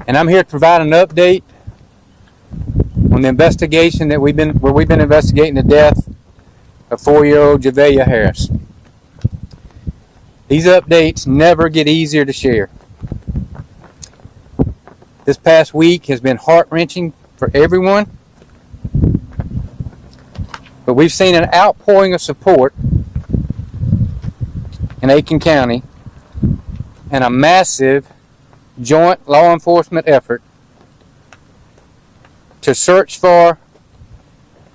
And I'm here to provide an update on the investigation that we've been investigating the death of 4-year-old Javeayah Harris. These updates never get easier to share. This past week has been heart-wrenching for everyone, but we've seen an outpouring of support in Aiken County and a massive joint law enforcement effort to search for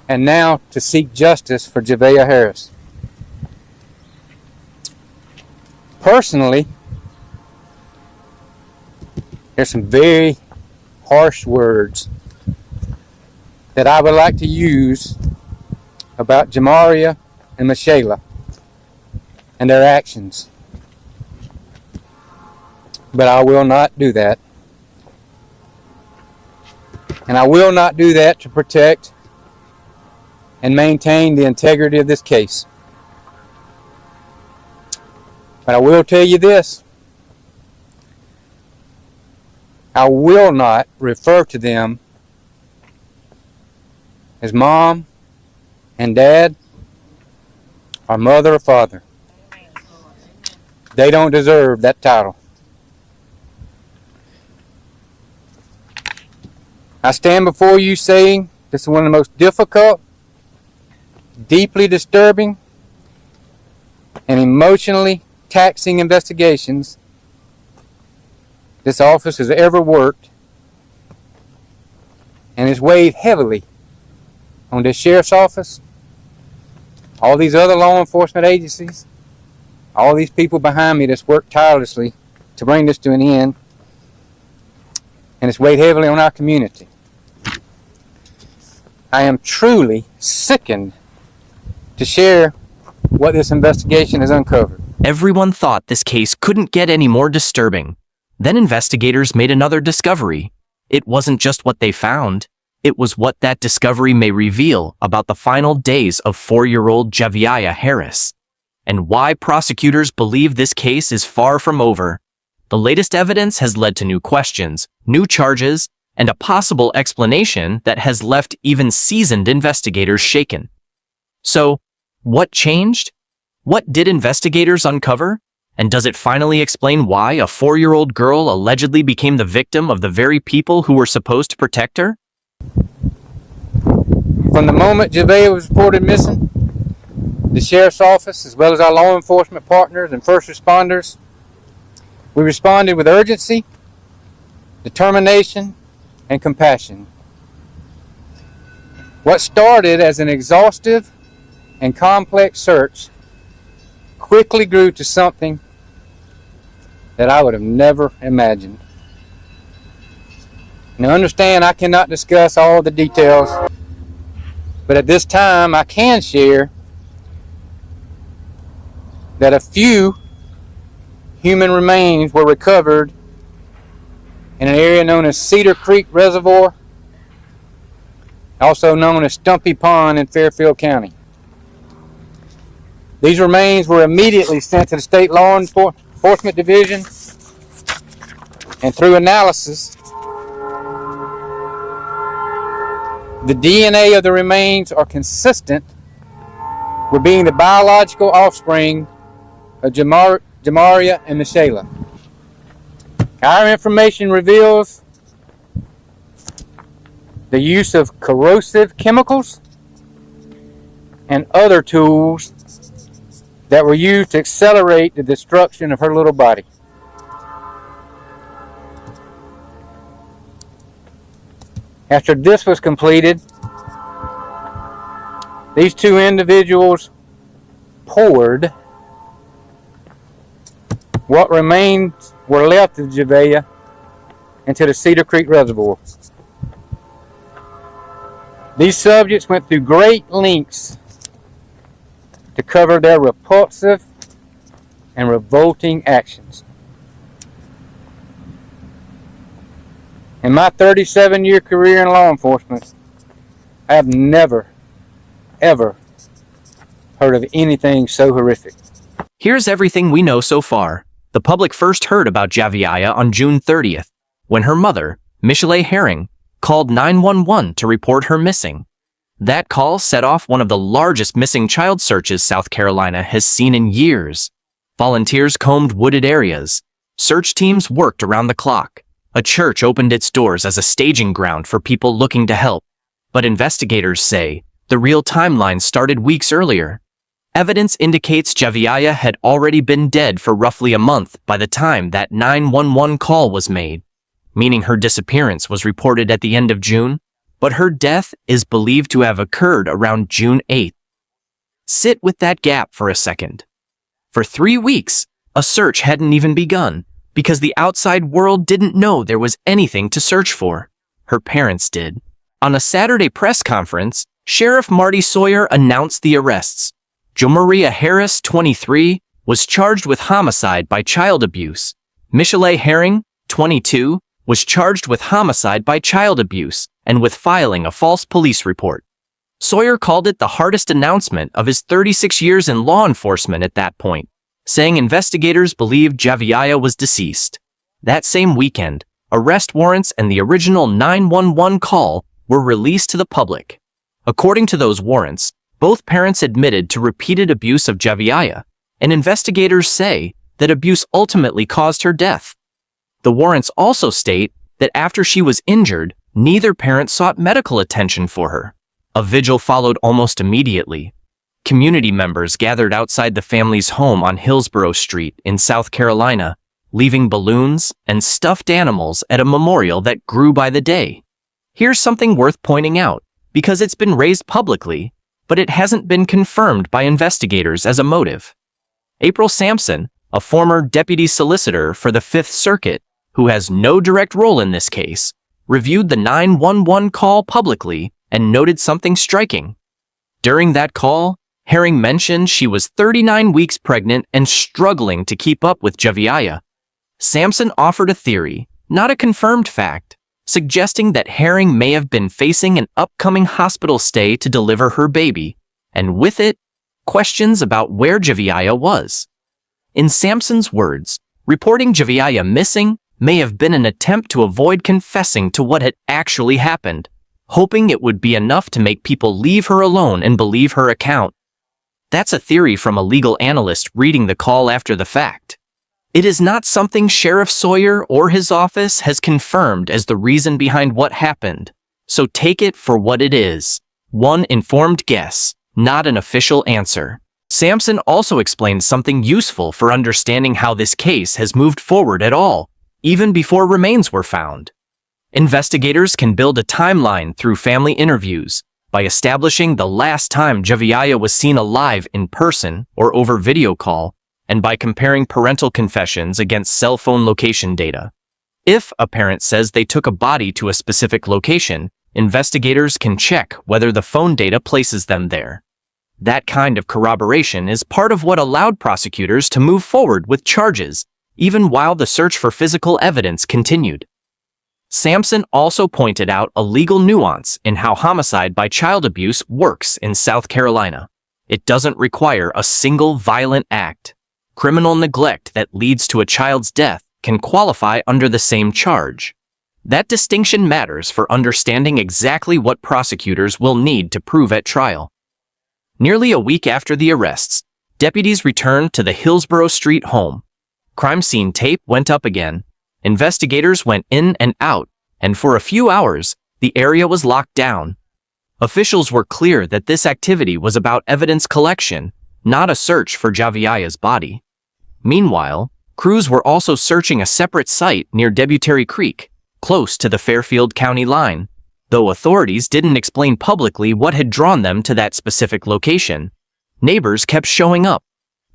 and now to seek justice for Javeayah Harris. Personally, there's some very harsh words that I would like to use about Johmarea and Michilae and their actions. But I will not do that. And I will not do that to protect and maintain the integrity of this case. But I will tell you this. I will not refer to them as mom and dad or mother or father. They don't deserve that title. I stand before you saying this is one of the most difficult, deeply disturbing, and emotionally taxing investigations this office has ever worked, and it's weighed heavily on this sheriff's office, all these other law enforcement agencies, all these people behind me that's worked tirelessly to bring this to an end, and it's weighed heavily on our community. I am truly sickened to share what this investigation has uncovered. Everyone thought this case couldn't get any more disturbing. Then investigators made another discovery. It wasn't just what they found. It was what that discovery may reveal about the final days of 4-year-old Javeayah Harris, and why prosecutors believe this case is far from over. The latest evidence has led to new questions, new charges, and a possible explanation that has left even seasoned investigators shaken. So, what changed? What did investigators uncover? And does it finally explain why a 4-year-old girl allegedly became the victim of the very people who were supposed to protect her? From the moment Javeayah was reported missing, the sheriff's office, as well as our law enforcement partners and first responders, we responded with urgency, determination, and compassion. What started as an exhaustive and complex search quickly grew to something that I would have never imagined. Now understand, I cannot discuss all the details, but at this time I can share that a few human remains were recovered in an area known as Cedar Creek Reservoir, also known as Stumpy Pond in Fairfield County. These remains were immediately sent to the State Law Enforcement Division, and through analysis, the DNA of the remains are consistent with being the biological offspring of Johmarea and Michilae. Our information reveals the use of corrosive chemicals and other tools that were used to accelerate the destruction of her little body. After this was completed, these two individuals poured what remains were left of Javeayah into the Cedar Creek Reservoir. These subjects went through great lengths to cover their repulsive and revolting actions. In my 37-year career in law enforcement, I have never, ever heard of anything so horrific. Here's everything we know so far. The public first heard about Javeayah on June 30th. when her mother, Michilae Herring, called 911 to report her missing. That call set off one of the largest missing child searches South Carolina has seen in years. Volunteers combed wooded areas. Search teams worked around the clock. A church opened its doors as a staging ground for people looking to help. But investigators say the real timeline started weeks earlier. Evidence indicates Javeayah had already been dead for roughly a month by the time that 911 call was made, meaning her disappearance was reported at the end of June, but her death is believed to have occurred around June 8th. Sit with that gap for a second. For 3 weeks, a search hadn't even begun because the outside world didn't know there was anything to search for. Her parents did. On a Saturday press conference, Sheriff Marty Sawyer announced the arrests. Johmarea Harris, 23, was charged with homicide by child abuse. Michilae Herring, 22, was charged with homicide by child abuse and with filing a false police report. Sawyer called it the hardest announcement of his 36 years in law enforcement at that point, saying investigators believed Javeayah was deceased. That same weekend, arrest warrants and the original 911 call were released to the public. According to those warrants, both parents admitted to repeated abuse of Javeayah, and investigators say that abuse ultimately caused her death. The warrants also state that after she was injured, neither parent sought medical attention for her. A vigil followed almost immediately. Community members gathered outside the family's home on Hillsborough Street in South Carolina, leaving balloons and stuffed animals at a memorial that grew by the day. Here's something worth pointing out, because it's been raised publicly, but it hasn't been confirmed by investigators as a motive. April Sampson, a former deputy solicitor for the Fifth Circuit, who has no direct role in this case, reviewed the 911 call publicly and noted something striking. During that call, Herring mentioned she was 39 weeks pregnant and struggling to keep up with Javeayah. Sampson offered a theory, not a confirmed fact, suggesting that Herring may have been facing an upcoming hospital stay to deliver her baby, and with it, questions about where Javeayah was. In Sampson's words, reporting Javeayah missing may have been an attempt to avoid confessing to what had actually happened, hoping it would be enough to make people leave her alone and believe her account. That's a theory from a legal analyst reading the call after the fact. It is not something Sheriff Sawyer or his office has confirmed as the reason behind what happened, so take it for what it is. One informed guess, not an official answer. Sampson also explained something useful for understanding how this case has moved forward at all, even before remains were found. Investigators can build a timeline through family interviews by establishing the last time Javeayah was seen alive in person or over video call, and by comparing parental confessions against cell phone location data. If a parent says they took a body to a specific location, investigators can check whether the phone data places them there. That kind of corroboration is part of what allowed prosecutors to move forward with charges, even while the search for physical evidence continued. Sampson also pointed out a legal nuance in how homicide by child abuse works in South Carolina. It doesn't require a single violent act. Criminal neglect that leads to a child's death can qualify under the same charge. That distinction matters for understanding exactly what prosecutors will need to prove at trial. Nearly a week after the arrests, deputies returned to the Hillsborough Street home. Crime scene tape went up again. Investigators went in and out, and for a few hours, the area was locked down. Officials were clear that this activity was about evidence collection, not a search for Javeayah's body. Meanwhile, crews were also searching a separate site near Cedar Creek, close to the Fairfield County line, though authorities didn't explain publicly what had drawn them to that specific location. Neighbors kept showing up.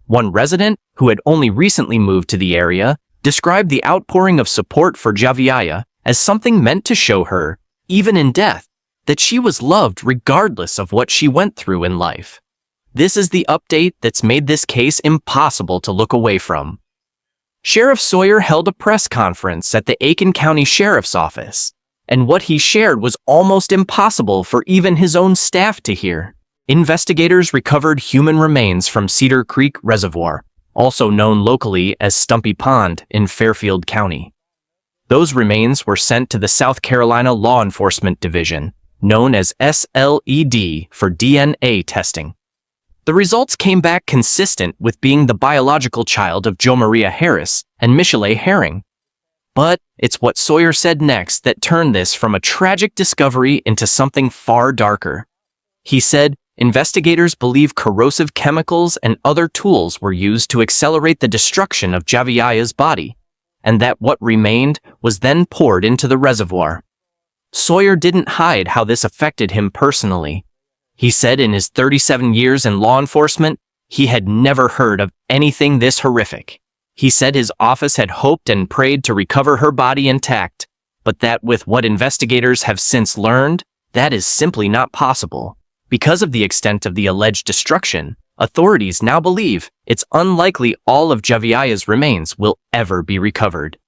One resident, who had only recently moved to the area, described the outpouring of support for Javeayah as something meant to show her, even in death, that she was loved regardless of what she went through in life. This is the update that's made this case impossible to look away from. Sheriff Sawyer held a press conference at the Aiken County Sheriff's Office, and what he shared was almost impossible for even his own staff to hear. Investigators recovered human remains from Cedar Creek Reservoir, also known locally as Stumpy Pond in Fairfield County. Those remains were sent to the South Carolina Law Enforcement Division, known as SLED, for DNA testing. The results came back consistent with being the biological child of Johmarea Harris and Michilae Herring. But it's what Sawyer said next that turned this from a tragic discovery into something far darker. He said, investigators believe corrosive chemicals and other tools were used to accelerate the destruction of Javeayah's body, and that what remained was then poured into the reservoir. Sawyer didn't hide how this affected him personally. He said in his 37 years in law enforcement, he had never heard of anything this horrific. He said his office had hoped and prayed to recover her body intact, but that with what investigators have since learned, that is simply not possible. Because of the extent of the alleged destruction, authorities now believe it's unlikely all of Javeayah's remains will ever be recovered.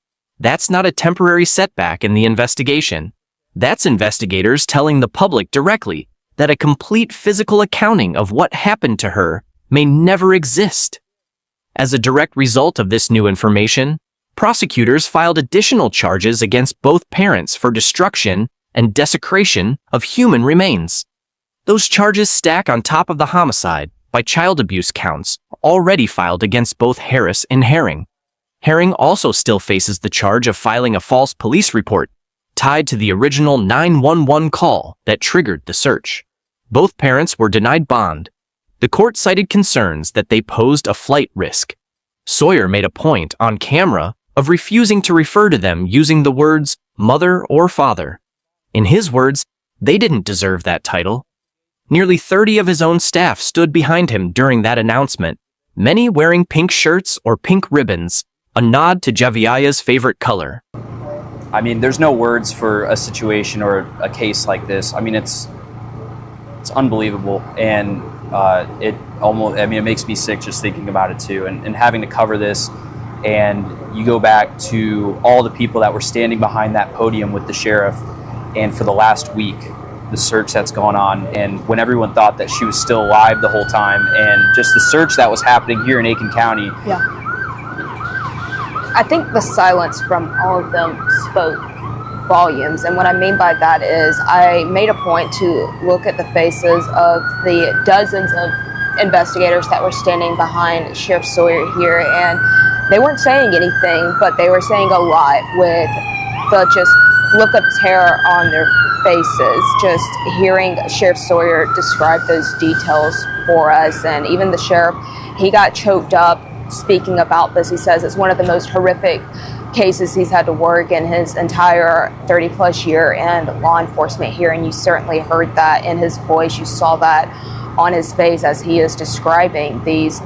That's not a temporary setback in the investigation. That's investigators telling the public directly that a complete physical accounting of what happened to her may never exist. As a direct result of this new information, prosecutors filed additional charges against both parents for destruction and desecration of human remains. Those charges stack on top of the homicide by child abuse counts already filed against both Harris and Herring. Herring also still faces the charge of filing a false police report tied to the original 911 call that triggered the search. Both parents were denied bond. The court cited concerns that they posed a flight risk. Sawyer made a point on camera of refusing to refer to them using the words mother or father. In his words, they didn't deserve that title. Nearly 30 of his own staff stood behind him during that announcement, many wearing pink shirts or pink ribbons, a nod to Javeayah's favorite color. I mean, there's no words for a situation or a case like this. I mean, it's unbelievable, and it makes me sick just thinking about it too, and having to cover this. And you go back to all the people that were standing behind that podium with the sheriff, and for the last week, the search that's gone on, and when everyone thought that she was still alive the whole time, and just the search that was happening here in Aiken County. Yeah. I think the silence from all of them spoke volumes, and what I mean by that is I made a point to look at the faces of the dozens of investigators that were standing behind Sheriff Sawyer here, and they weren't saying anything, but they were saying a lot with the just look of terror on their faces, just hearing Sheriff Sawyer describe those details for us. And even the sheriff, he got choked up speaking about this. He says it's one of the most horrific cases he's had to work in his entire 30 plus year in law enforcement here, and you certainly heard that in his voice. You saw that on his face as he is describing these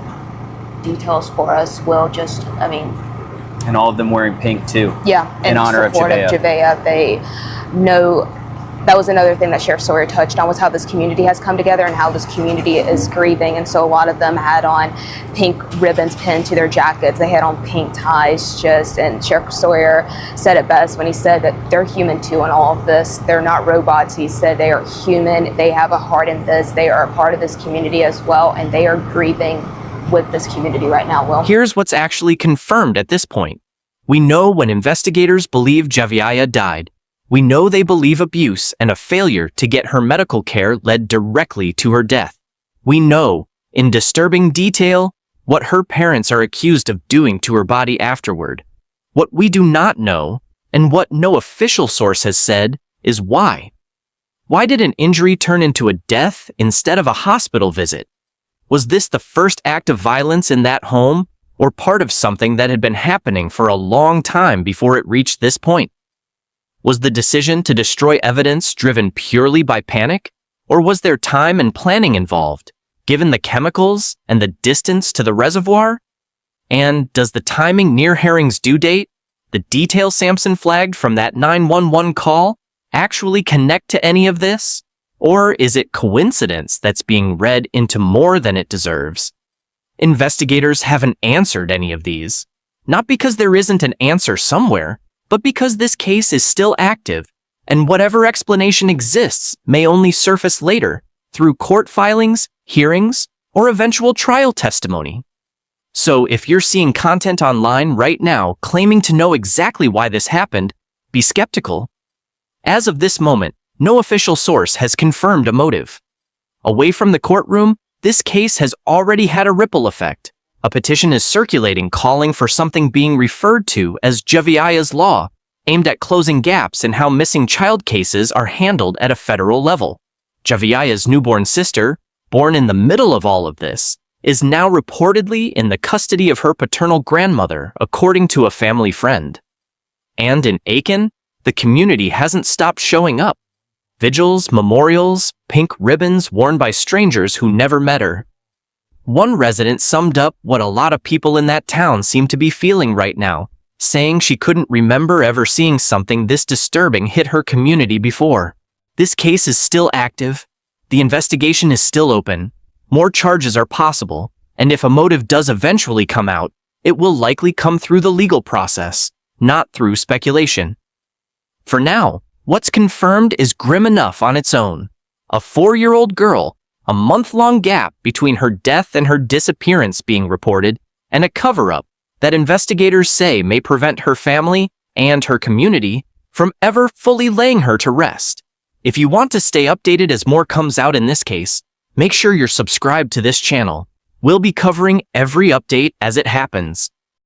details for us. And all of them wearing pink too. Yeah, in honor of Javeayah. They know that was another thing that Sheriff Sawyer touched on, was how this community has come together and how this community is grieving. And so a lot of them had on pink ribbons pinned to their jackets. They had on pink ties and Sheriff Sawyer said it best when he said that they're human too in all of this. They're not robots. He said they are human. They have a heart in this. They are a part of this community as well, and they are grieving with this community right now, Will. Here's what's actually confirmed at this point. We know when investigators believe Javeayah died. We know they believe abuse and a failure to get her medical care led directly to her death. We know, in disturbing detail, what her parents are accused of doing to her body afterward. What we do not know, and what no official source has said, is why. Why did an injury turn into a death instead of a hospital visit? Was this the first act of violence in that home, or part of something that had been happening for a long time before it reached this point? Was the decision to destroy evidence driven purely by panic, or was there time and planning involved, given the chemicals and the distance to the reservoir? And does the timing near Herring's due date, the detail Sampson flagged from that 911 call, actually connect to any of this? Or is it coincidence that's being read into more than it deserves? Investigators haven't answered any of these, not because there isn't an answer somewhere, but because this case is still active, and whatever explanation exists may only surface later through court filings, hearings, or eventual trial testimony. So if you're seeing content online right now claiming to know exactly why this happened, be skeptical. As of this moment, no official source has confirmed a motive. Away from the courtroom, this case has already had a ripple effect. A petition is circulating calling for something being referred to as Javeayah's Law, aimed at closing gaps in how missing child cases are handled at a federal level. Javeayah's newborn sister, born in the middle of all of this, is now reportedly in the custody of her paternal grandmother, according to a family friend. And in Aiken, the community hasn't stopped showing up. Vigils, memorials, pink ribbons worn by strangers who never met her. One resident summed up what a lot of people in that town seem to be feeling right now, saying she couldn't remember ever seeing something this disturbing hit her community before. This case is still active. The investigation is still open. More charges are possible, and if a motive does eventually come out, it will likely come through the legal process, not through speculation. For now, what's confirmed is grim enough on its own. A 4-year-old girl, a month-long gap between her death and her disappearance being reported, and a cover-up that investigators say may prevent her family and her community from ever fully laying her to rest. If you want to stay updated as more comes out in this case, make sure you're subscribed to this channel. We'll be covering every update as it happens.